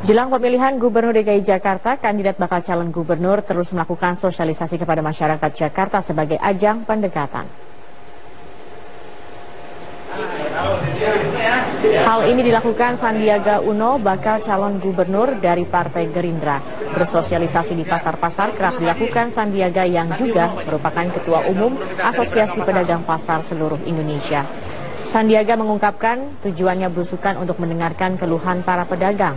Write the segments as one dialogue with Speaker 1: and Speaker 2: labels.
Speaker 1: Jelang pemilihan Gubernur DKI Jakarta, kandidat bakal calon gubernur terus melakukan sosialisasi kepada masyarakat Jakarta sebagai ajang pendekatan. Hal ini dilakukan Sandiaga Uno, bakal calon gubernur dari Partai Gerindra. Bersosialisasi di pasar-pasar kerap dilakukan Sandiaga yang juga merupakan Ketua Umum Asosiasi Pedagang Pasar seluruh Indonesia. Sandiaga mengungkapkan tujuannya berusukan untuk mendengarkan keluhan para pedagang.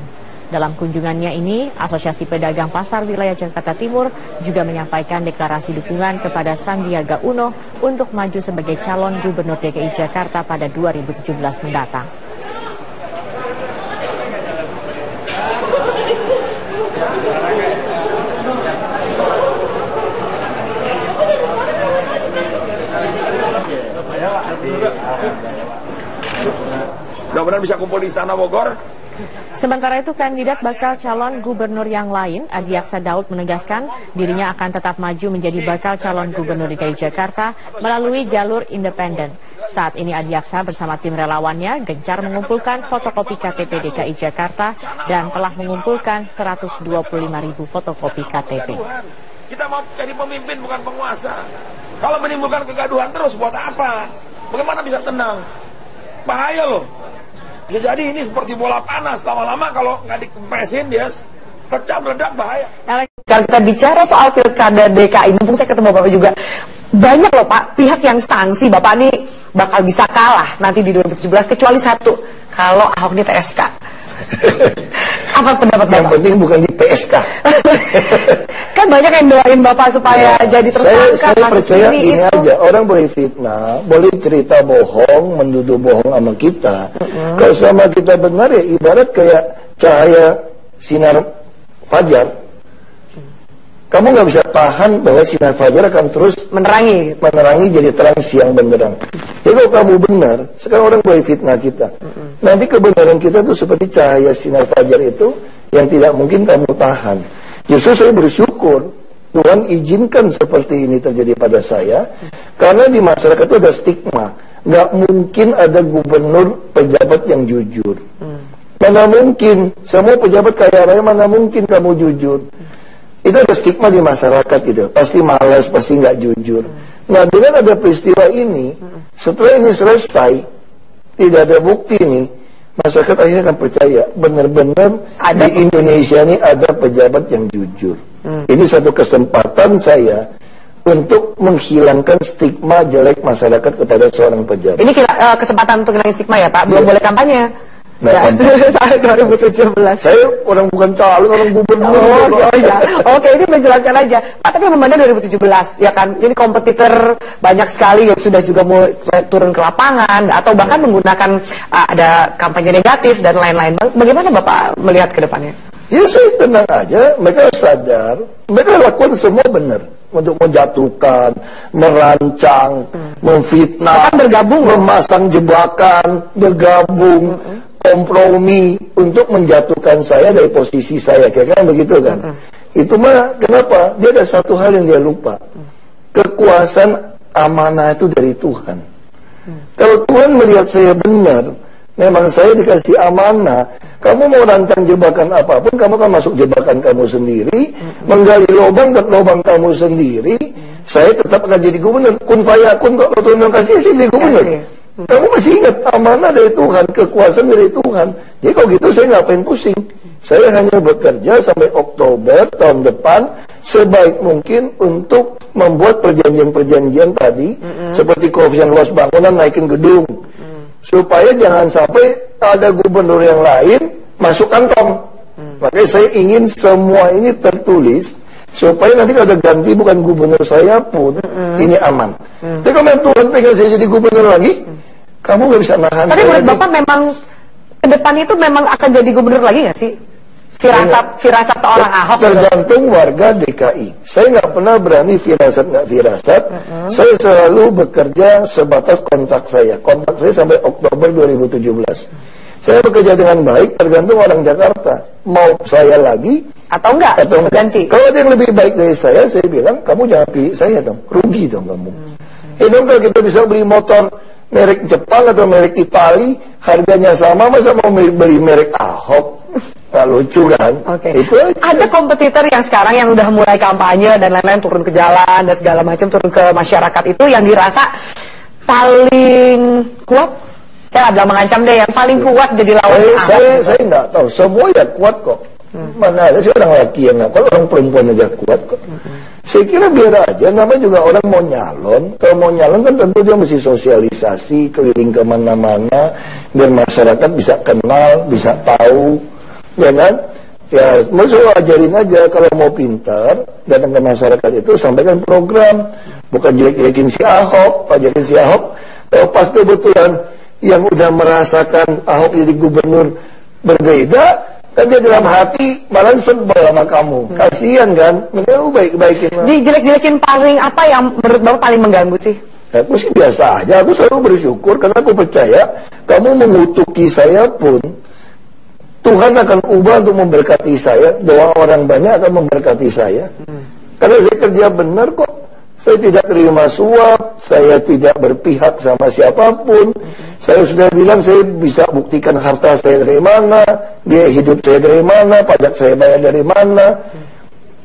Speaker 1: Dalam kunjungannya ini, Asosiasi Pedagang Pasar Wilayah Jakarta Timur juga menyampaikan deklarasi dukungan kepada Sandiaga Uno untuk maju sebagai calon gubernur DKI Jakarta pada 2017 mendatang.
Speaker 2: Mudah-mudahan bisa kumpul di Istana Bogor.
Speaker 1: Sementara itu, kandidat bakal calon gubernur yang lain, Adi Aksa Daud, menegaskan dirinya akan tetap maju menjadi bakal calon gubernur DKI Jakarta melalui jalur independen. Saat ini Adi Aksa bersama tim relawannya gencar mengumpulkan fotokopi KTP DKI Jakarta dan telah mengumpulkan 125.000 fotokopi KTP.
Speaker 2: Kita mau jadi pemimpin, bukan penguasa. Kalau menimbulkan kegaduhan terus, buat apa? Bagaimana bisa tenang? Bahaya loh. Bisa jadi ini seperti bola panas, lama-lama kalau nggak dikempesin dia pecah, meledak, bahaya.
Speaker 3: Kalau kita bicara soal pilkada DKI, mumpung saya ketemu Bapak juga, banyak loh Pak pihak yang sanksi Bapak ini bakal bisa kalah nanti di 2017 kecuali satu, kalau Ahok ini TSK. Apa pendapat Bapak?
Speaker 4: Yang penting bukan di PSK.
Speaker 3: Kan banyak yang doain Bapak supaya jadi tersangka.
Speaker 4: Saya percaya ini aja, orang boleh fitnah, boleh cerita bohong, menduduh bohong sama kita. Kalau sama kita benar ya ibarat kayak cahaya sinar fajar. Kamu nggak bisa tahan bahwa sinar fajar akan terus menerangi jadi terang siang benderang. Jadi kalau kamu benar, sekarang orang boleh fitnah kita. Nanti kebenaran kita tuh seperti cahaya sinar fajar itu yang tidak mungkin kamu tahan. Justru saya bersyukur Tuhan izinkan seperti ini terjadi pada saya, karena di masyarakat itu ada stigma. Nggak mungkin ada gubernur pejabat yang jujur. Mana mungkin, semua pejabat kaya raya mana mungkin kamu jujur. Itu ada stigma di masyarakat gitu. Pasti malas, pasti nggak jujur. Nah dengan ada peristiwa ini, setelah ini selesai, tidak ada bukti nih, masyarakat akhirnya akan percaya benar-benar di Indonesia ini ada pejabat yang jujur. Ini satu kesempatan saya untuk menghilangkan stigma jelek masyarakat kepada seorang pejabat.
Speaker 3: Ini kesempatan untuk hilangin stigma ya Pak, belum boleh kampanye.
Speaker 4: Nah,
Speaker 3: saat 2017.
Speaker 4: Saya orang bukan calon, orang gubernur.
Speaker 3: Oke, ini menjelaskan aja. Pak, tapi momennya 2017, ya kan? Ini kompetitor banyak sekali yang sudah juga mulai turun ke lapangan, atau bahkan menggunakan ada kampanye negatif dan lain-lain. Bagaimana Bapak melihat ke depannya?
Speaker 4: Ya saya tenang aja, mereka sadar, mereka lakukan semua benar. Untuk menjatuhkan, merancang, memfitnah,
Speaker 3: bergabung,
Speaker 4: memasang jebakan, bergabung, kompromi untuk menjatuhkan saya dari posisi saya, kira-kira begitu kan? Itu mah kenapa? Dia ada satu hal yang dia lupa. Kekuasaan amanah itu dari Tuhan. Kalau Tuhan melihat saya benar, memang saya dikasih amanah. Kamu mau rancang jebakan apapun, kamu kan masuk jebakan kamu sendiri, menggali lubang buat lubang kamu sendiri. Saya tetap akan jadi gubernur. Kun fayakun kok, kalau Tuhan kasih saya jadi gubernur. Kamu masih ingat amanah dari Tuhan, kekuasaan dari Tuhan. Jadi kalau gitu saya ngapain pusing. Saya hanya bekerja sampai Oktober tahun depan sebaik mungkin untuk membuat perjanjian-perjanjian tadi, seperti koefisien luas bangunan, naikin gedung. Supaya jangan sampai ada gubernur yang lain masuk kantong. Makanya saya ingin semua ini tertulis supaya nanti kalau ada ganti bukan gubernur saya pun ini aman. Tapi kalau Tuhan pengen saya jadi gubernur lagi, kamu nggak bisa nahan.
Speaker 3: Tapi menurut Bapak memang ke depan itu memang akan jadi gubernur lagi nggak sih? Firasat seorang Ahok.
Speaker 4: Tergantung warga DKI. Saya nggak pernah berani firasat nggak firasat. Saya selalu bekerja sebatas kontrak saya. Kontrak saya sampai Oktober 2017. Saya bekerja dengan baik, tergantung orang Jakarta. Mau saya lagi
Speaker 3: atau enggak? Ganti.
Speaker 4: Kalau ada yang lebih baik dari saya bilang, kamu jangan pilih saya dong. Rugi dong kamu. Dong kalau kita bisa beli motor merek Jepang atau merek Itali, harganya sama, masa mau beli merek Ahok? Nggak lucu kan?
Speaker 3: Oke.
Speaker 4: Itu aja.
Speaker 3: Ada kompetitor yang sekarang yang udah mulai kampanye dan lain-lain, turun ke jalan dan segala macam, turun ke masyarakat, itu yang dirasa paling kuat. Saya nggak bilang mengancam deh, yang paling kuat jadi lawan Ahok.
Speaker 4: Saya nggak tahu. Semua ya kuat kok. Mana ada sih orang laki yang nggak kuat, orang perempuan aja kuat kok. Saya kira biar aja, namanya juga orang mau nyalon. Kalau mau nyalon kan tentu dia mesti sosialisasi, keliling kemana-mana, biar masyarakat bisa kenal, bisa tahu, ya kan? Ya, maksudnya ajarin aja kalau mau pintar, datang ke masyarakat itu, sampaikan program. Bukan jelek-jelekin si Ahok, jelekin si Ahok. Kalau pas kebetulan yang udah merasakan Ahok jadi gubernur berbeda, kan dia dalam hati malah sebel sama kamu. Kasihan kan? Mending lu baik-baikin.
Speaker 3: Dijelek-jelekin paling apa yang menurut Bapak paling mengganggu sih?
Speaker 4: Aku sih biasa aja. Aku selalu bersyukur karena aku percaya kamu mengutuki saya pun Tuhan akan ubah untuk memberkati saya. Doa orang banyak akan memberkati saya. Karena saya kerja benar kok. Saya tidak terima suap, saya tidak berpihak sama siapapun. Saya sudah bilang saya bisa buktikan harta saya dari mana, biaya hidup saya dari mana, pajak saya bayar dari mana.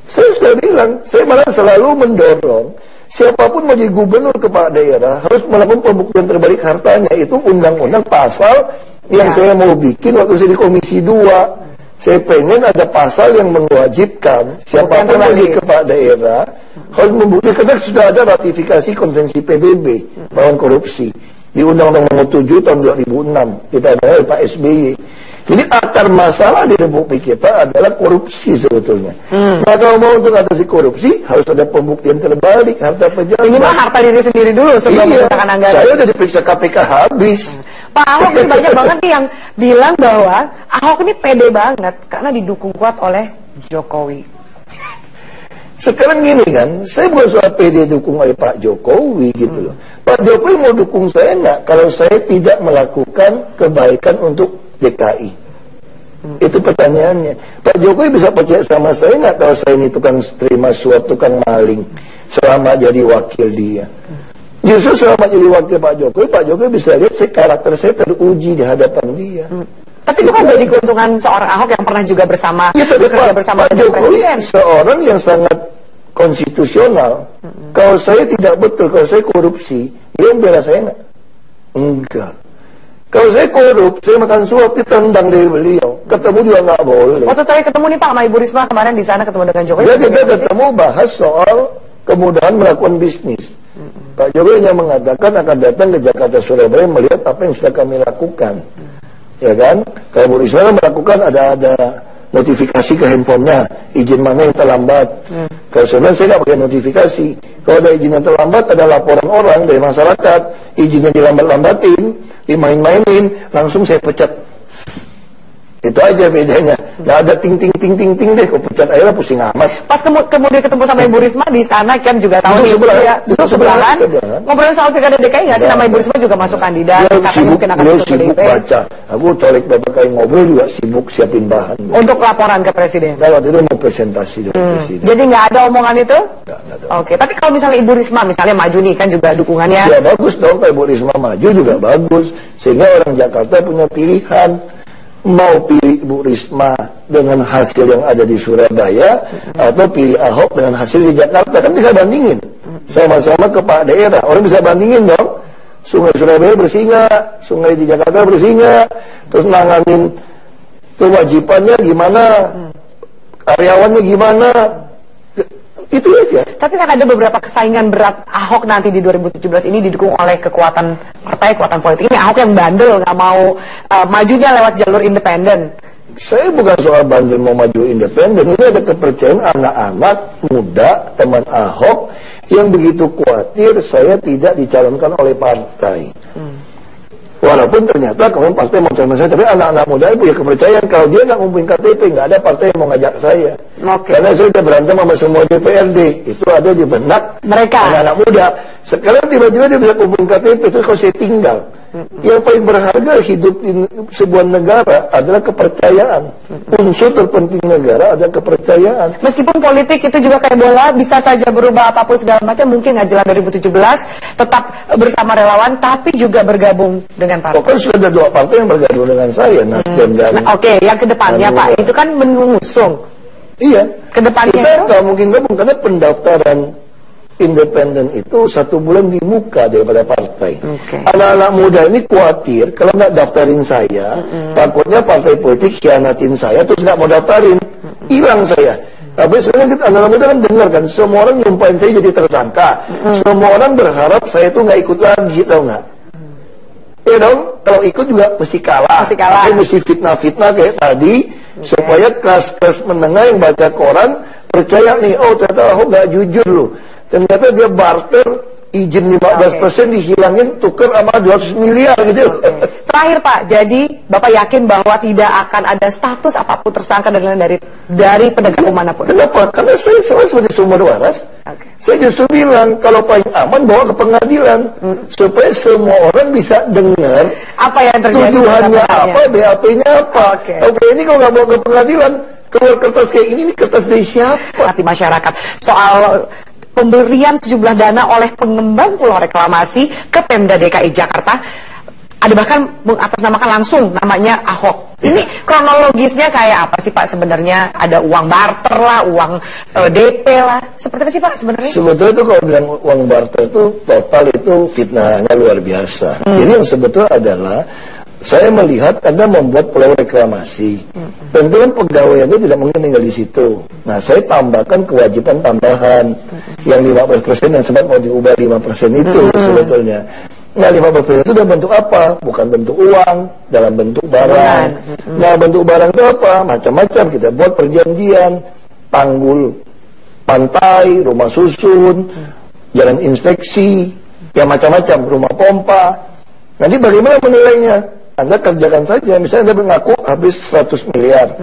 Speaker 4: Saya sudah bilang, saya malah selalu mendorong siapapun mau jadi gubernur kepala daerah harus melakukan pembuktian terbalik hartanya. Itu undang-undang pasal yang saya mau bikin waktu saya di Komisi 2. Saya pengen ada pasal yang mewajibkan siapapun lagi kepala daerah harus membuktikan, karena sudah ada ratifikasi konvensi PBB melawan korupsi di Undang-Undang Nomor 7 tahun 2006 kita ada Pak SBY. Jadi akar masalah di Republik kita adalah korupsi sebetulnya. Nah kalau mau untuk atasi korupsi harus ada pembuktian terbalik harta pejabat.
Speaker 3: Ini mah harta diri sendiri dulu sebelum menggunakan anggaran.
Speaker 4: Saya udah diperiksa KPK habis.
Speaker 3: Pak Ahok ini banyak banget nih yang bilang bahwa Ahok ini pede banget karena didukung kuat oleh Jokowi.
Speaker 4: Sekarang gini kan, saya bukan soal pede dukung oleh Pak Jokowi gitu loh. Pak Jokowi mau dukung saya enggak kalau saya tidak melakukan kebaikan untuk DKI? Itu pertanyaannya. Pak Jokowi bisa percaya sama saya nggak kalau saya ini tukang terima suap, tukang maling selama jadi wakil dia? Justru selama jadi wakil Pak Jokowi bisa lihat karakter saya teruji di hadapan dia.
Speaker 3: Tapi itu kan jadi keuntungan seorang Ahok yang pernah juga bersama bekerja bersama
Speaker 4: Pak Jokowi seorang yang sangat konstitusional. Kalau saya tidak betul, kalau saya korupsi, dia bela saya nggak? Enggak. Kalau saya korup, saya makan suap, ditendang dari beliau. Ketemu juga nggak boleh.
Speaker 3: Waktu saya ketemu nih Pak sama Ibu Risma kemarin di sana, ketemu dengan Jokowi.
Speaker 4: Ya kita ketemu bahas soal kemudahan melakukan bisnis. Pak Jokowi hanya mengatakan akan datang ke Jakarta Surabaya melihat apa yang sudah kami lakukan. Ya kan? Kalau Bu Risma melakukan ada notifikasi ke handphonenya, izin mana yang terlambat. Kalau saya nggak pakai notifikasi. Kalau ada izin yang terlambat, ada laporan orang dari masyarakat, izinnya dilambat-lambatin, dimain-mainin, langsung saya pecat. Itu aja bedanya. Nggak ada ting-ting deh, kok pecat aja lah, pusing amat.
Speaker 3: Pas kemudian ketemu sama Ibu Risma di istana kan juga tahu
Speaker 4: itu sebelahan.
Speaker 3: Ngobrolin soal Pilkada DKI nggak sih, nama Ibu Risma juga masuk kandidat, katanya mungkin akan masuk ke
Speaker 4: sibuk baca. Aku colek beberapa kali ngobrol juga sibuk siapin bahan.
Speaker 3: Untuk laporan ke Presiden.
Speaker 4: Nah, waktu itu mau presentasi dari Presiden.
Speaker 3: Jadi nggak ada omongan itu?
Speaker 4: Nggak ada.
Speaker 3: Oke, tapi kalau misalnya Ibu Risma misalnya maju nih kan juga dukungannya.
Speaker 4: Ya bagus dong, kalau Ibu Risma maju juga bagus. Sehingga orang Jakarta punya pilihan. Mau pilih Bu Risma dengan hasil yang ada di Surabaya atau pilih Ahok dengan hasil di Jakarta, kan bisa bandingin sama-sama kepala daerah, orang bisa bandingin dong. Sungai Surabaya bersih nggak, sungai di Jakarta bersih nggak, terus nanganin kewajibannya gimana, karyawannya gimana, itu aja.
Speaker 3: Tapi kan ada beberapa kesaingan berat Ahok nanti di 2017 ini didukung oleh kekuatan partai, kekuatan politik. Ini Ahok yang bandel, nggak mau majunya lewat jalur independen.
Speaker 4: Saya bukan soal bandel mau maju independen. Ini ada kepercayaan anak-anak muda, teman Ahok, yang begitu khawatir saya tidak dicalonkan oleh partai. Walaupun ternyata kemudian partai mau calon saya, tapi anak-anak muda punya kepercayaan kalau dia nggak ngumpulin KTP, nggak ada partai yang mau ngajak saya. Karena saya sudah berantem sama semua DPRD, itu ada di benak
Speaker 3: mereka
Speaker 4: anak-anak muda. Sekarang tiba-tiba dia bisa kumpulin KTP, terus kalau saya tinggal, Yang paling berharga hidup di sebuah negara adalah kepercayaan. Unsur terpenting negara adalah kepercayaan.
Speaker 3: Meskipun politik itu juga kayak bola, bisa saja berubah apapun segala macam, mungkin nggak jelas 2017 tetap bersama relawan, tapi juga bergabung dengan partai.
Speaker 4: Kan sudah ada 2 partai yang bergabung dengan saya, Nasdem dan
Speaker 3: Oke, yang kedepannya Pak, itu kan mengusung.
Speaker 4: Iya.
Speaker 3: Kedepannya
Speaker 4: kita
Speaker 3: itu
Speaker 4: nggak mungkin gabung karena pendaftaran independen itu 1 bulan di muka daripada partai. Anak-anak muda ini khawatir kalau nggak daftarin saya, takutnya partai politik khianatin saya terus nggak mau daftarin, hilang saya. Tapi sekarang anak-anak muda kan dengar kan, semua orang nyumpahin saya jadi tersangka, semua orang berharap saya itu nggak ikut lagi, tau nggak? Ya dong, kalau ikut juga mesti kalah, mesti fitnah-fitnah kayak tadi, supaya kelas-kelas menengah yang baca koran percaya nih, oh ternyata Ahok nggak jujur loh. Ternyata dia barter izin 15% dihilangin tuker sama 200 miliar gitu.
Speaker 3: Terakhir Pak, jadi Bapak yakin bahwa tidak akan ada status apapun tersangka dari penegak hukum manapun?
Speaker 4: Kenapa? Karena saya sebagai sumber waras. Saya justru bilang kalau paling aman bawa ke pengadilan supaya semua orang bisa dengar
Speaker 3: apa yang terjadi,
Speaker 4: tuduhannya apa, BAP-nya apa. Oke, ini kalau nggak bawa ke pengadilan, keluar kertas kayak ini kertas dari siapa?
Speaker 3: Hati masyarakat soal pemberian sejumlah dana oleh pengembang pulau reklamasi ke Pemda DKI Jakarta, ada bahkan mengatasnamakan langsung namanya Ahok. Ini kronologisnya kayak apa sih Pak sebenarnya? Ada uang barter lah, uang DP lah, seperti apa sih Pak sebenarnya?
Speaker 4: Sebetulnya itu kalau bilang uang barter itu total itu fitnahnya luar biasa. Jadi yang sebetulnya adalah saya melihat Anda membuat pulau reklamasi. Tentu kan pegawainya tidak mungkin tinggal di situ. Nah, saya tambahkan kewajiban tambahan yang 15% yang sempat mau diubah 5% itu sebetulnya. Nah, 15% itu dalam bentuk apa? Bukan bentuk uang, dalam bentuk barang. Nah, bentuk barang itu apa? Macam-macam. Kita buat perjanjian, tanggul pantai, rumah susun, jalan inspeksi, yang macam-macam, rumah pompa. Nanti bagaimana menilainya? Anda kerjakan saja, misalnya Anda mengaku habis 100 miliar.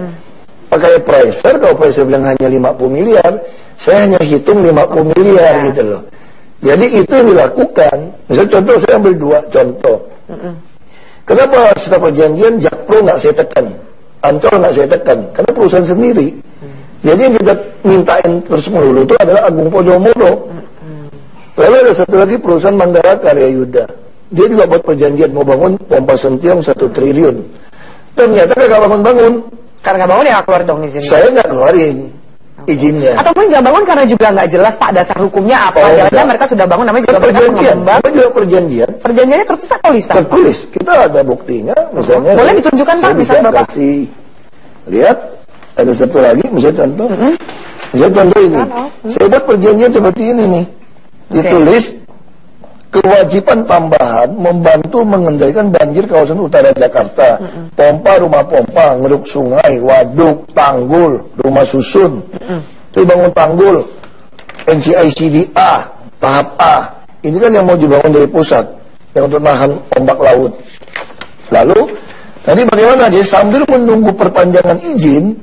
Speaker 4: Pakai pricer, kalau pricer bilang hanya 50 miliar, saya hanya hitung 50 miliar gitu loh. Jadi itu yang dilakukan. Misalnya contoh, saya ambil 2 contoh. Kenapa setelah perjanjian Jakpro nggak saya tekan, Ancol nggak saya tekan? Karena perusahaan sendiri. Jadi yang kita mintain terus melulu itu adalah Agung Podomoro. Lalu ada satu lagi perusahaan Mandala Karya Yuda. Dia juga buat perjanjian mau bangun pompa Sentiong 1 triliun. Ternyata nggak bangun-bangun.
Speaker 3: Karena nggak bangun ya nggak keluar dong izinnya.
Speaker 4: Saya nggak keluarin izinnya.
Speaker 3: Atau mungkin nggak bangun karena juga nggak jelas Pak dasar hukumnya apa. Jangan-jangan mereka sudah bangun namanya juga
Speaker 4: perjanjian. Namanya juga perjanjian.
Speaker 3: Perjanjiannya tertulis atau lisan?
Speaker 4: Tertulis. Kita ada buktinya. Misalnya.
Speaker 3: Boleh ditunjukkan Pak misalnya Bapak.
Speaker 4: Lihat. Ada satu lagi misalnya contoh. Misalnya contoh ini. Saya buat perjanjian seperti ini nih. Ditulis. Kewajiban tambahan membantu mengendalikan banjir kawasan utara Jakarta. Pompa, rumah pompa, ngeruk sungai, waduk, tanggul, rumah susun. Itu bangun tanggul. NCICD A, tahap A. Ini kan yang mau dibangun dari pusat. Yang untuk nahan ombak laut. Lalu, tadi bagaimana? Jadi sambil menunggu perpanjangan izin,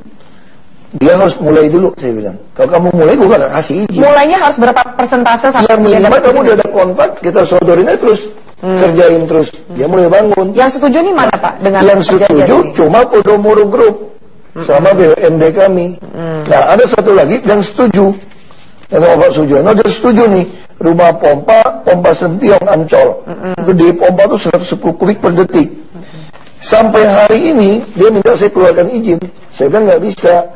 Speaker 4: dia harus mulai dulu, saya bilang. Kalau kamu mulai, gue gak kasih izin.
Speaker 3: Mulainya harus berapa persentase?
Speaker 4: Ya minimal kamu udah ada kontrak, kita sodorin aja terus, kerjain terus. Dia mulai bangun.
Speaker 3: Yang setuju nih mana Pak? Dengan
Speaker 4: yang setuju cuma Podomoro Group sama BUMD kami. Nah ada satu lagi yang setuju, yang sama Pak Sujono, dia setuju nih. Rumah pompa Sentiong Ancol. Gede pompa tuh 110 kubik per detik. Sampai hari ini dia minta saya keluarkan izin. Saya bilang nggak bisa.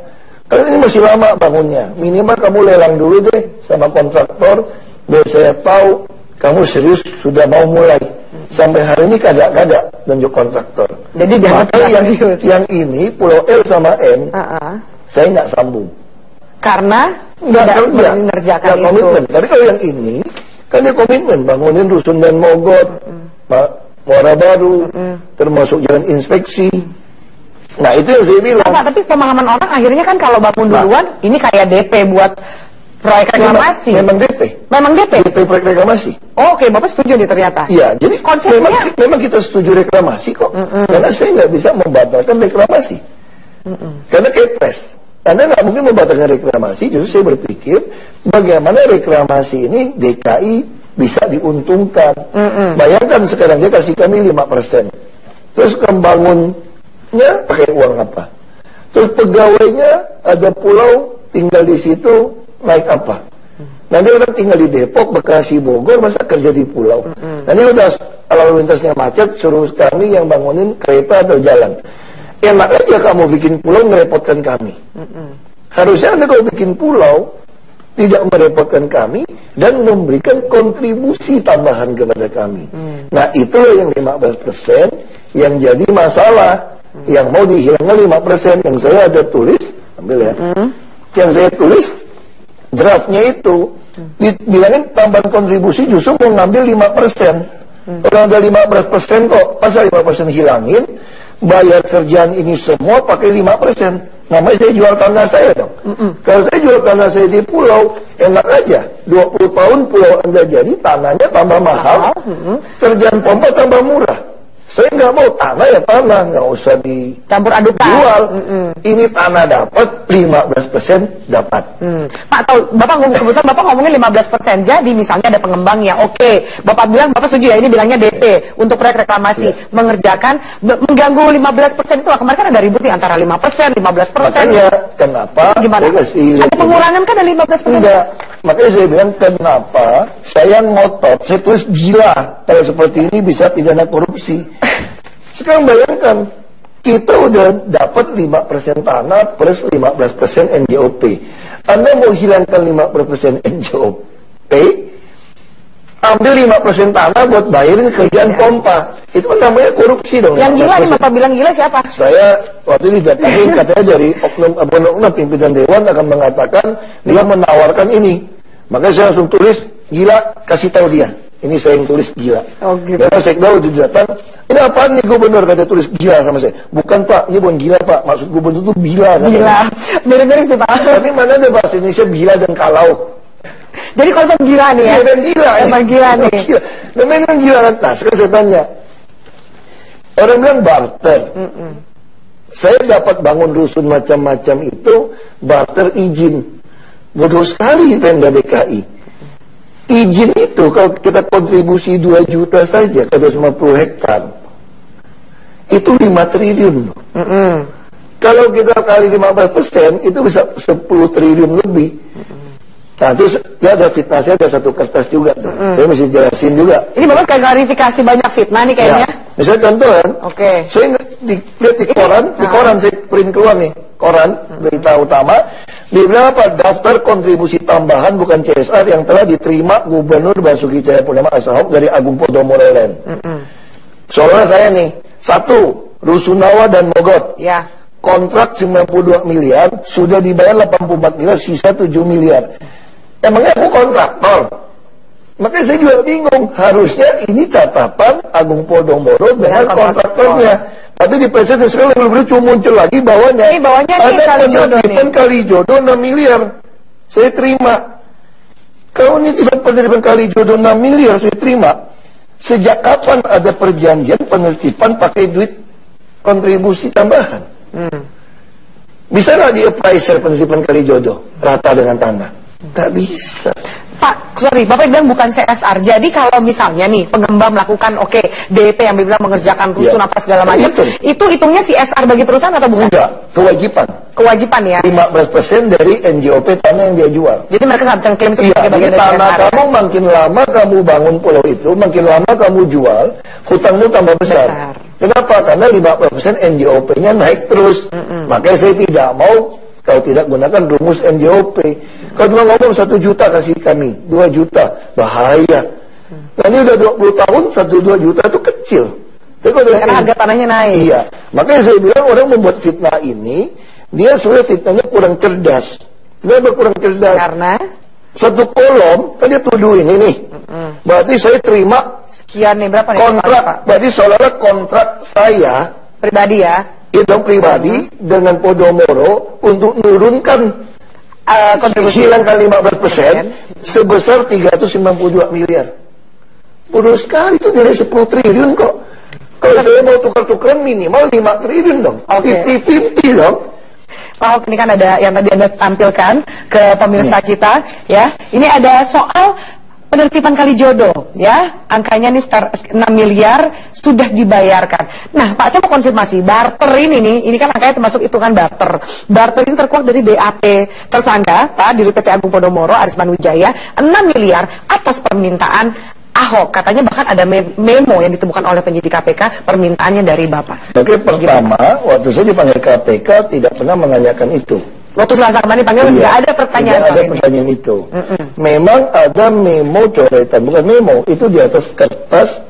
Speaker 4: Karena ini masih lama bangunnya. Minimal kamu lelang dulu deh sama kontraktor. Biar saya tahu kamu serius sudah mau mulai. Sampai hari ini kagak tunjuk kontraktor.
Speaker 3: Jadi
Speaker 4: maka yang ini Pulau L sama M, saya nggak sambung.
Speaker 3: Karena tidak mengerjakan itu.
Speaker 4: Komitmen. Tapi kalau yang ini kan dia komitmen bangunin Rusun dan Mogot, Muara Baru, termasuk jalan inspeksi. Nah itu yang saya bilang.
Speaker 3: Tapi pemahaman orang akhirnya kan kalau bangun duluan, ini kayak DP buat proyek reklamasi.
Speaker 4: Memang DP.
Speaker 3: Memang DP.
Speaker 4: DP proyek reklamasi.
Speaker 3: Oh, oke, Bapak setuju nih ternyata.
Speaker 4: Iya, jadi
Speaker 3: konsepnya
Speaker 4: memang kita setuju reklamasi kok. Karena saya nggak bisa membatalkan reklamasi. Karena kepres. Anda nggak mungkin membatalkan reklamasi. Justru saya berpikir bagaimana reklamasi ini DKI bisa diuntungkan. Bayangkan sekarang dia kasih kami 5%. Terus membangunnya pakai uang apa? Terus pegawainya ada pulau tinggal di situ naik apa? Nanti orang tinggal di Depok, Bekasi, Bogor, masa kerja di pulau. Nanti udah lalu lintasnya macet, suruh kami yang bangunin kereta atau jalan. Enak aja kamu bikin pulau ngerepotkan kami. Harusnya Anda kalau bikin pulau tidak merepotkan kami dan memberikan kontribusi tambahan kepada kami. Nah itulah yang 15% yang jadi masalah. Yang mau dihilangkan 5%. Yang saya ada tulis, ambil ya. Yang saya tulis draftnya itu dibilangin tambahan kontribusi justru mau ngambil 5%. Kalau ada 15% kok, pasal 5% hilangin, bayar kerjaan ini semua pakai 5%. Namanya saya jual tanah saya dong. Kalau saya jual tanah saya di pulau, enak aja. 20 tahun pulau Anda jadi, tanahnya tambah mahal, kerjaan pompa tambah murah. Saya nggak mau tanah ya tanah, nggak usah
Speaker 3: campur adukan.
Speaker 4: Jual. Ini tanah dapat, 15% dapat.
Speaker 3: Pak, kebetulan Bapak ngomongin 15%. Jadi misalnya ada pengembang yang oke, Bapak bilang, Bapak setuju ya, ini bilangnya DP untuk proyek reklamasi, mengerjakan, mengganggu 15% itu. Kemarin kan ada ribut nih antara 5%, 15%.
Speaker 4: Makanya kenapa?
Speaker 3: Gimana? Ada pengurangan kan ada 15%?
Speaker 4: Enggak. Makanya saya bilang kenapa saya ngotot, saya tulis gila kalau seperti ini bisa pidana korupsi. Sekarang bayangkan, kita udah dapat 5% tanah plus 15% NJOP. Anda mau hilangkan 15% NJOP, ambil 5% tanah buat bayarin kerjaan pompa. Itu kan namanya korupsi dong.
Speaker 3: Yang gila nih, Bapak bilang gila siapa?
Speaker 4: Saya waktu ini datangin katanya dari oknum pimpinan Dewan akan mengatakan dia menawarkan ini. Makanya saya langsung tulis gila, kasih tahu dia. Ini saya yang tulis gila.
Speaker 3: Oh, gitu.
Speaker 4: Karena Sekda udah datang, ini apaan nih gubernur, kata tulis gila sama saya. Bukan Pak, ini bukan gila Pak, maksud gubernur itu bila.
Speaker 3: Gila, mirip-mirip sih Pak.
Speaker 4: Tapi mana ada bahasa Indonesia bila dan kalau.
Speaker 3: Jadi konsep gila nih ya?
Speaker 4: Iya dan gila.
Speaker 3: Emang gila nih.
Speaker 4: Gila. Namanya kan gila kan. Nah sekarang saya tanya, orang bilang barter. Saya dapat bangun rusun macam-macam itu barter izin. Bodoh sekali Pemda DKI. Izin itu kalau kita kontribusi 2 juta saja ke 250 hektar itu 5 triliun loh. Kalau kita kali 15% itu bisa 10 triliun lebih. Nah terus ya ada fitnah, saya ada satu kertas juga tuh. Saya mesti jelasin juga.
Speaker 3: Ini Bapak sekali klarifikasi banyak fitnah nih kayaknya.
Speaker 4: Ya, misalnya contoh kan, saya lihat di koran saya print keluar nih, koran berita utama. Dia bilang apa? Daftar kontribusi tambahan bukan CSR yang telah diterima Gubernur Basuki Cahayapurnama Ahok dari Agung Podomoro Land. Soalnya saya nih, 1, Rusunawa dan Mogot.
Speaker 3: Ya.
Speaker 4: Kontrak 92 miliar, sudah dibayar 84 miliar, sisa 7 miliar. Emangnya aku kontraktor? Makanya saya juga bingung. Harusnya ini catatan Agung Podomoro dengan kontraktornya. Tapi di presiden sekarang belum cuma muncul lagi bawahnya.
Speaker 3: Ini bawahnya
Speaker 4: ada
Speaker 3: Kalijodo
Speaker 4: penertiban Kalijodo 6 miliar. Saya terima. Kalau ini penertiban Kalijodo 6 miliar saya terima. Sejak kapan ada perjanjian penertiban pakai duit kontribusi tambahan? Bisa nggak di appraiser penertiban Kalijodo rata dengan tanah? Nggak bisa.
Speaker 3: Pak, sorry, Bapak bilang bukan CSR. Jadi kalau misalnya nih pengembang melakukan DP yang bilang mengerjakan rusun apa segala macam, itu hitungnya CSR bagi perusahaan atau bukan?
Speaker 4: Enggak, kewajiban.
Speaker 3: Kewajiban ya.
Speaker 4: 15% dari NJOP tanah yang dia jual.
Speaker 3: Jadi mereka nggak bisa klaim itu sebagai bagian dari
Speaker 4: tanah
Speaker 3: CSR.
Speaker 4: Kamu makin lama kamu bangun pulau itu, makin lama kamu jual, hutangmu tambah besar. Kenapa? Karena 15% NJOP-nya naik terus. Makanya saya tidak mau kalau tidak gunakan rumus NJOP. Kalau cuma ngomong 1 juta kasih kami, 2 juta, bahaya. Nah ini udah 20 tahun, 1-2 juta itu kecil. Tapi kalau
Speaker 3: karena harga tanahnya naik.
Speaker 4: Iya, makanya saya bilang orang membuat fitnah ini, dia sebenarnya fitnahnya kurang cerdas. Kenapa kurang cerdas?
Speaker 3: Karena?
Speaker 4: 1 kolom, kan dia tuduh ini nih. Berarti saya terima
Speaker 3: sekian nih, berapa nih?
Speaker 4: Kontrak, berarti saudara kontrak saya.
Speaker 3: Pribadi ya?
Speaker 4: Itu pribadi dengan Podomoro untuk menurunkan kontribusi hilangkan 15% sebesar 392 miliar. Bodoh sekali itu nilai 10 triliun kok. Kalau saya mau tukar-tukaran minimal 5 triliun dong. 50-50 dong.
Speaker 3: Pak Ahok, ini kan ada yang tadi Anda tampilkan ke pemirsa kita ya. Ini ada soal penertiban Kalijodo, ya, angkanya nih 6 miliar sudah dibayarkan. Nah, Pak, saya mau konfirmasi, barter ini kan angkanya termasuk hitungan barter. Barter ini terkuat dari BAP tersangka, Pak, di PT Agung Podomoro, Arisman Wijaya, 6 miliar atas permintaan Ahok. Katanya bahkan ada memo yang ditemukan oleh penyidik KPK, permintaannya dari Bapak.
Speaker 4: Oke, pertama, waktu saya dipanggil KPK tidak pernah menanyakan itu.
Speaker 3: Waktu Selasa kemarin dipanggil nggak ada pertanyaan
Speaker 4: tidak ada pertanyaan itu. Memang ada memo coretan, bukan memo, itu di atas kertas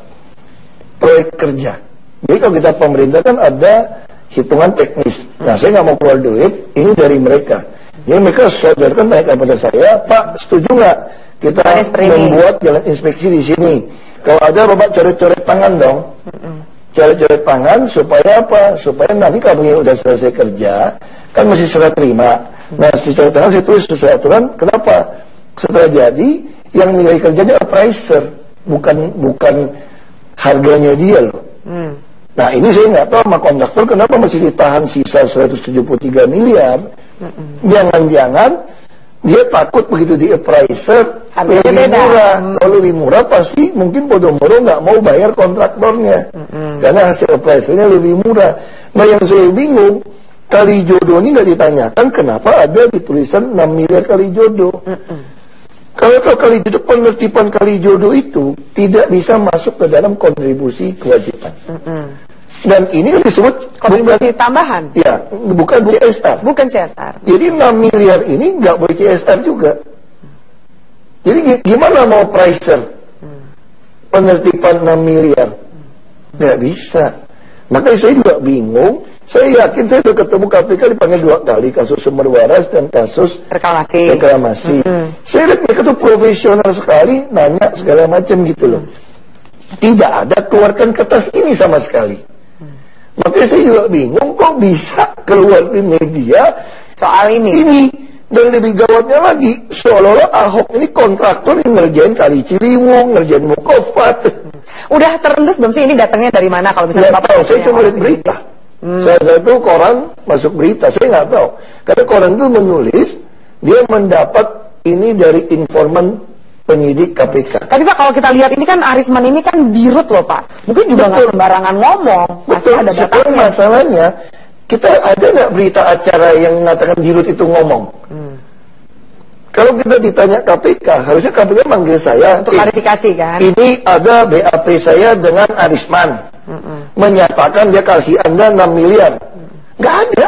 Speaker 4: proyek kerja. Jadi kalau kita pemerintah kan ada hitungan teknis. Nah, saya nggak mau keluar duit, ini dari mereka. Jadi mereka sodorkan naik kepada saya, Pak, setuju nggak kita membuat jalan inspeksi di sini? Kalau ada Bapak coret-coret tangan dong. Coret-coret tangan supaya apa? Supaya nanti kalau udah selesai kerja, kan masih serah terima. Nah, si coret tangan saya tulis sesuai aturan. Kenapa? Setelah jadi, yang nilai kerjanya appraiser, bukan harganya dia loh. Nah, ini saya nggak tahu sama kontraktor kenapa masih ditahan sisa 173 miliar. Jangan-jangan dia takut begitu di appraiser lebih murah. Kalau lebih murah pasti mungkin Podomoro nggak mau bayar kontraktornya karena hasil appraisernya lebih murah. Nah, yang saya bingung, Kalijodo ini nggak ditanyakan kenapa ada di tulisan 6 miliar Kalijodo. Kalau Kalijodo, penertiban Kalijodo itu tidak bisa masuk ke dalam kontribusi kewajiban. Dan ini kan disebut
Speaker 3: kontribusi tambahan.
Speaker 4: Ya, bukan CSR.
Speaker 3: Bukan CSR.
Speaker 4: Jadi 6 miliar ini nggak boleh CSR juga. Jadi gimana mau pricer penertiban 6 miliar? Nggak bisa. Makanya saya juga bingung. Saya yakin saya sudah ketemu KPK dipanggil 2 kali, kasus sumber waras dan kasus reklamasi. Saya lihat mereka tuh profesional sekali, nanya segala macam gitu loh. Tidak ada keluarkan kertas ini sama sekali. Makanya saya juga bingung kok bisa keluar di media
Speaker 3: soal ini.
Speaker 4: Dan lebih gawatnya lagi, seolah-olah Ahok ini kontraktor yang ngerjain Kali Ciliwung, ngerjain Mukofat.
Speaker 3: Udah terendus belum sih ini datangnya dari mana kalau misalnya Bapak
Speaker 4: tahu? Saya cuma lihat berita. Saya itu koran masuk berita, saya nggak tahu. Karena koran itu menulis dia mendapat ini dari informan penyidik KPK.
Speaker 3: Tapi Pak, kalau kita lihat ini kan Arisman ini kan birut loh Pak. Mungkin juga nggak sembarangan ngomong.
Speaker 4: Betul. Sekarang masalahnya, kita ada nggak berita acara yang mengatakan birut itu ngomong? Kalau kita ditanya KPK, harusnya KPK manggil saya
Speaker 3: untuk klarifikasi kan. Ini
Speaker 4: ada BAP saya dengan Arisman, menyatakan dia kasih Anda 6 miliar. Nggak ada.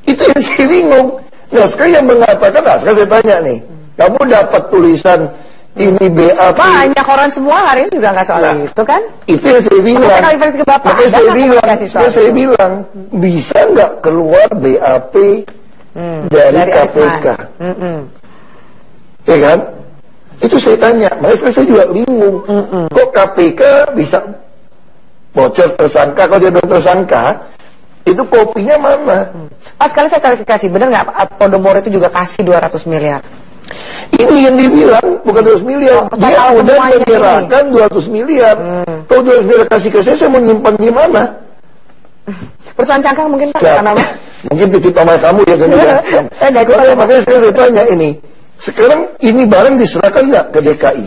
Speaker 4: Itu yang saya bingung. Nah, sekarang yang mengatakan, sekarang saya tanya nih, kamu dapat tulisan ini BAP.
Speaker 3: Banyak koran semua hari ini juga nggak soal itu kan?
Speaker 4: Itu yang saya bilang.
Speaker 3: Makanya
Speaker 4: saya bilang, bisa nggak keluar BAP dari KPK? Ya kan? Itu saya tanya. Makanya saya juga bingung. Kok KPK bisa bocor tersangka? Kalau dia belum tersangka, itu kopinya mana?
Speaker 3: Pas sekali saya klarifikasi, benar nggak Podomoro itu juga kasih 200 miliar?
Speaker 4: Ini yang dibilang bukan 200 miliar. Dia udah menyerahkan 200 miliar. Kalau 200 miliar kasih ke saya mau nyimpan di mana?
Speaker 3: Perusahaan cangkang mungkin Pak? Karena
Speaker 4: mungkin titip sama kamu ya kan ya. Makanya saya tanya ini. Sekarang ini barang diserahkan nggak ke DKI?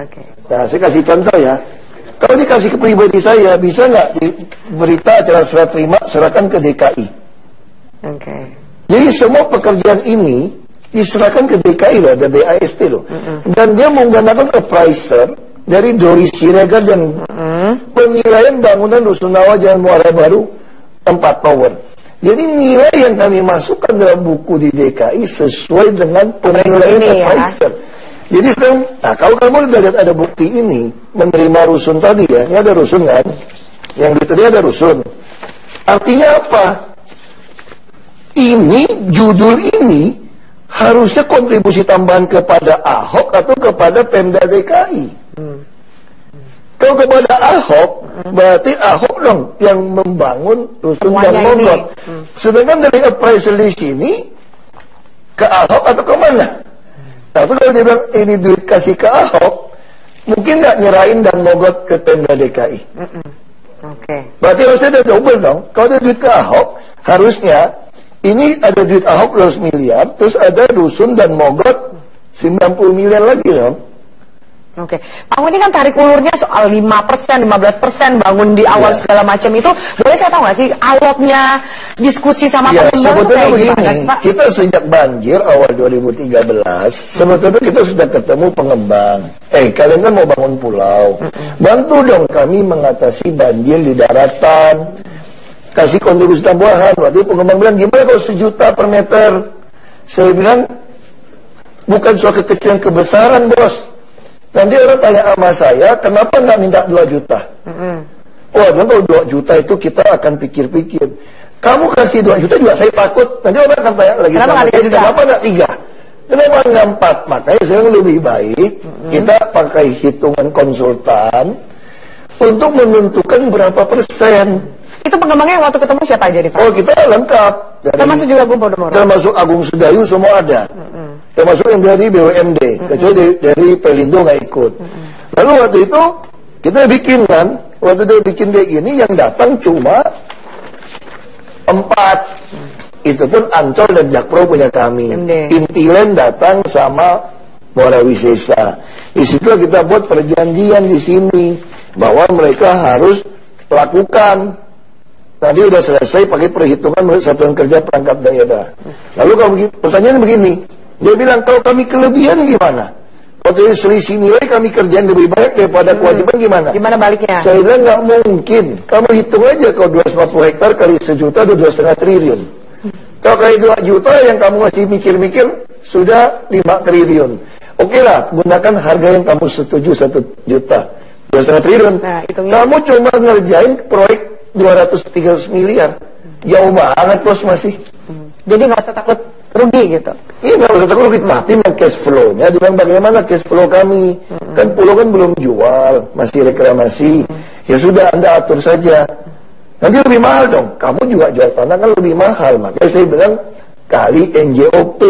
Speaker 3: Oke.
Speaker 4: Nah, saya kasih contoh ya. Kalau dikasih ke pribadi saya, bisa nggak di berita acara serah terima serahkan ke DKI?
Speaker 3: Oke.
Speaker 4: Jadi semua pekerjaan ini diserahkan ke DKI loh, ada BAST loh. Dan dia menggunakan appraiser dari Doris Siregar dan penilaian bangunan Rusunawa Jalan Muara Baru 4 tower. Jadi nilai yang kami masukkan dalam buku di DKI sesuai dengan penilaian appraiser. Jadi sekarang, kalau kamu udah lihat ada bukti ini, menerima rusun tadi ya, ini ada rusun kan, yang di tadi ada rusun. Artinya apa? Ini, judul ini, harusnya kontribusi tambahan kepada Ahok atau kepada Pemda DKI. Kalau kepada Ahok, berarti Ahok dong yang membangun rusun dan Mogot. Sedangkan dari appraisal di sini, ke Ahok atau ke mana? Nah, itu kalau dia bilang ini duit kasih ke Ahok, mungkin nggak nyerahin dan Mogot ke Pemda DKI. Berarti harusnya ada double dong. Kalau ada duit ke Ahok, harusnya ini ada duit Ahok 200 miliar, terus ada rusun dan Mogot 90 miliar lagi dong.
Speaker 3: Oke, Pak ini kan tarik ulurnya soal 5%, 15% bangun di awal segala macam itu, boleh saya tahu nggak sih alotnya diskusi sama
Speaker 4: ya,
Speaker 3: pengembang itu
Speaker 4: sebetulnya
Speaker 3: kayak
Speaker 4: begini,
Speaker 3: gimana sih, Pak?
Speaker 4: kita sejak banjir awal 2013, sebetulnya kita sudah ketemu pengembang. Kalian kan mau bangun pulau, bantu dong kami mengatasi banjir di daratan, kasih kontribusi tambahan. Waktu itu pengembang bilang, gimana kalau 1 juta per meter? Saya bilang, bukan soal kekecilan kebesaran, bos. Nanti orang tanya sama saya, kenapa nggak minta 2 juta? Wah, kalau 2 juta itu kita akan pikir-pikir. Kamu kasih 2 juta juga saya takut. Nanti orang akan tanya lagi, kenapa nggak 3? Kenapa nggak 4? Makanya saya lebih baik kita pakai hitungan konsultan untuk menentukan berapa persen.
Speaker 3: Itu pengembangnya waktu ketemu siapa aja nih, Pak?
Speaker 4: Oh, kita lengkap.
Speaker 3: Termasuk juga Agung Podomoro?
Speaker 4: Termasuk Agung Sedayu, semua ada. Termasuk yang dari BUMD, kecuali dari Pelindo nggak ikut. Lalu waktu itu kita bikin kan, waktu itu bikin kayak gini, yang datang cuma 4. Itu pun Ancol dan Jakpro punya kami. Intiland datang sama Muara Wisesa. Di situ kita buat perjanjian di sini bahwa mereka harus lakukan. Tadi udah selesai pakai perhitungan menurut Satuan Kerja Perangkat Daerah. Lalu kalau pertanyaannya begini, dia bilang kalau kami kelebihan gimana? Kalau dari selisih nilai kami kerjain lebih banyak daripada kewajiban gimana?
Speaker 3: Gimana baliknya?
Speaker 4: Saya bilang nggak mungkin. Kamu hitung aja kalau 250 hektar kali 1 juta itu 2,5 triliun. Kalau kali 2 juta yang kamu masih mikir-mikir sudah 5 triliun. Oke lah, gunakan harga yang kamu setuju 1 juta. 2,5 triliun.
Speaker 3: Nah,
Speaker 4: kamu cuma ngerjain proyek 200-300 miliar. Jauh banget bos masih.
Speaker 3: Jadi nggak usah takut rugi gitu.
Speaker 4: Iya, nggak usah takut rugi. Tapi cash flow-nya, dia bilang bagaimana cash flow kami. Kan pulau kan belum jual, masih reklamasi. Ya sudah, Anda atur saja. Nanti lebih mahal dong. Kamu juga jual tanah kan lebih mahal. Makanya saya bilang kali NJOP.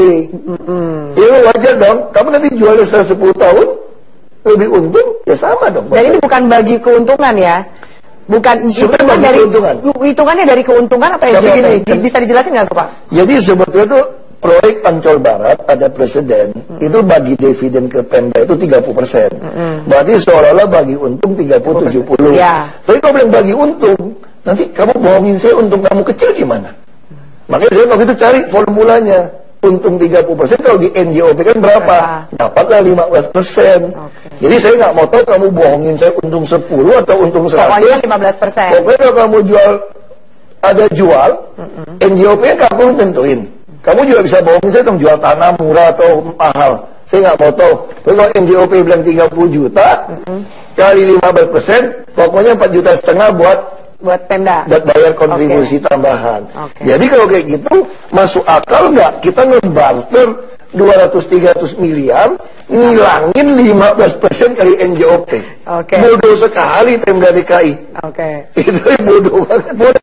Speaker 4: Ya wajar dong. Kamu nanti jualnya setelah 10 tahun lebih untung, ya sama dong.
Speaker 3: Dan ini bukan bagi keuntungan ya? Bukan hitungan dari keuntungan. Hitungannya dari keuntungan atau NJOP? Bisa dijelasin nggak Pak?
Speaker 4: Jadi sebetulnya itu proyek Ancol Barat ada presiden itu bagi dividen ke Pemda itu 30%. Berarti seolah-olah bagi untung 30-70.
Speaker 3: Ya.
Speaker 4: Tapi kalau bilang bagi untung, nanti kamu bohongin saya untung kamu kecil gimana? Makanya saya waktu itu cari formulanya. Untung 30%, kalau di NJOP kan berapa? Dapatlah 15%. Jadi saya nggak mau tahu kamu bohongin saya untung 10 atau untung 100.
Speaker 3: Pokoknya 15%.
Speaker 4: Pokoknya kalau kamu jual, NJOP kan kamu tentuin. Kamu juga bisa bohongin saya tentang jual tanah murah atau mahal. Saya nggak mau tahu. Tapi kalau NJOP bilang 30 juta, kali 15%, pokoknya 4,5 juta buat
Speaker 3: Pemda,
Speaker 4: buat bayar kontribusi tambahan. Jadi kalau kayak gitu masuk akal nggak kita ngebarter 200-300 miliar ngilangin 15% kali NJOP. Bodoh sekali Pemda DKI. Itu bodoh banget.